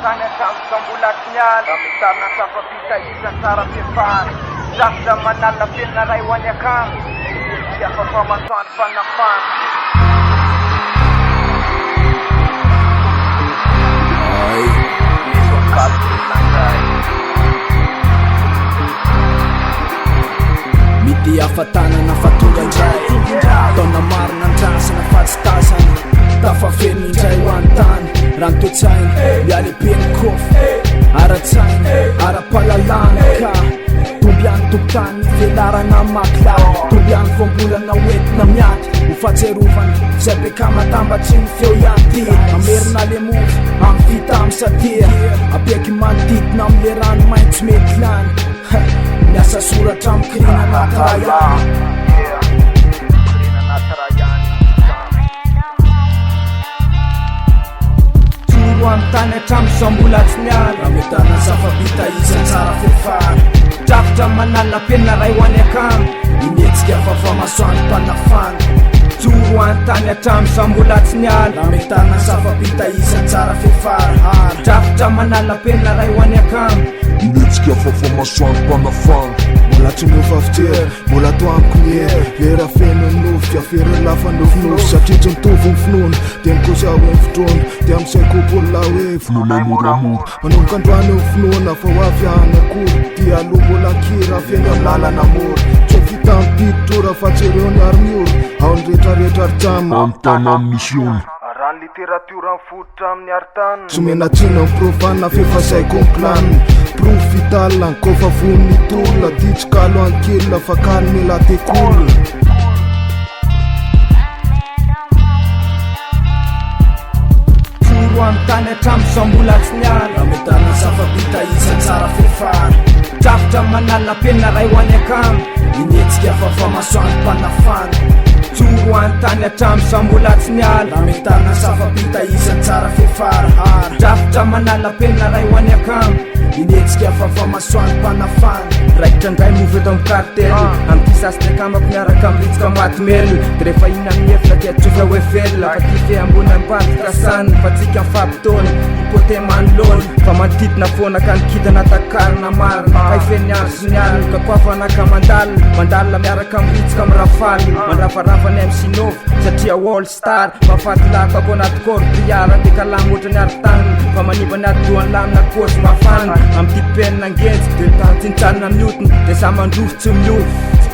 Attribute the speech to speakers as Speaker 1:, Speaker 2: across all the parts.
Speaker 1: tany hatrano sambola signal amitarina safapita isan'ny tsara fiefahana safotra manala penina ray ho any akagny tsy afafa masoandro fanafana
Speaker 2: mity afatanana fa tonga indray taona marina andrasana fa tsy tazana tafafeno indray ho an-tany ranotoetsainy mialepeny kofy ara-tsainy ara-pahalalana ka tomby any tompotany velarana makla tomby any voambolana hoentina miaty ho fahatserovana zay bekamatambatsy ny feo ianty amerina le mofy amy vita amy satia apeky manodidina amle rano maintso mety lany miasa soratra amy kirina anaty tsoro amy tany hatramy sambola tsy niala raha metana safabita iza tsara fefara drafotra manala penina ray ho any akamy imetsika fafa masoandro mpanafana tsoro any tany hatramy sambola tsy niala raha metana safabita iza tsara fefara drafotra manala penina ray ho any akamy
Speaker 3: imetsika fafa masoandro mpanafana
Speaker 4: mbola tsy nofavitera mbola to amiko nie lera feno nofika fery lafa nofinofy satria tsy mitovy ny finoana dia mikosa hoe fitrona dia amisaiko mbola hoe
Speaker 3: finoana moramora
Speaker 4: manomboka androany ny finoana fa ho avy any akory dia aloha mbola kira feno amy lalana mora tsy vita mipiditra fa tsy ireo ny ary-miora ao ny rehetrarehetra ary-tsamina
Speaker 3: amy tana amy misiona
Speaker 1: rano literatura mifototra amin'ny aritany
Speaker 4: tsy menatsina ny profana fefasaiko ny planiny profitalna kofa von'ny tolona ditsikalo ankilona fa kany mila tekolona
Speaker 2: tsoro amy tany hatramy sambola tsy niala raha metana safabita iza tsara fefara drafotra manala penina ray ho any akamy inetsika fafa masoandro mpanafana tsoro any tany hatramy sambola tsy niala raha metana safabita iza tsara fefara drafotra manala penina ray ho any akamy inetsika fafa masoandro mpanafana raikitra ndray movy eto amy kartely am'kisasy tekamako miaraka amritsika matomely de rehefa ina amin'ny efitra dia tsofa hoe velona fa tyfé ambony ambady kasanina fa tsika mifampitona ipote manolona fa manodidina foana ka nikitana takarina marina kaifeny andro sy ny alina ka koa fanaka mandalina miaraka amritsika amirafaly mandrafarafany amy sinofy satria all star mafatilako ako anaty corbiara de kalamo ohatra ny arytanina fa manimba ny adoany lamina kosy mafana amy ty penina ngenjy de tany tsinitsanina miotona de sa mandrofo tsy miofo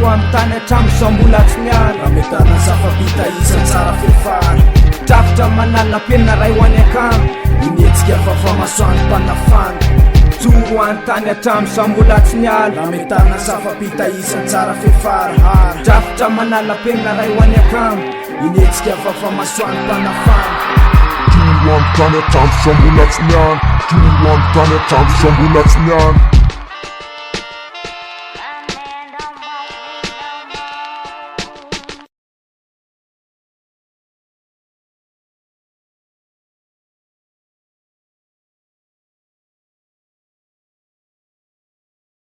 Speaker 2: tsoro amy tany hatramy sambola tsy niala raha metana safabita iza tsara fefara drafotra manala penina ray ho any akamy inetsika fafa masoandro mpanafana tsoro any tany hatramy sambola tsy niala raha metana safabita iza tsara fefara drafotra manala penina ray ho any akamy inetsika fafa masoandro mpanafana
Speaker 3: tsoro amy tany hatramy sambola tsy niala tsoro amy tany hatramy sambola tsy niala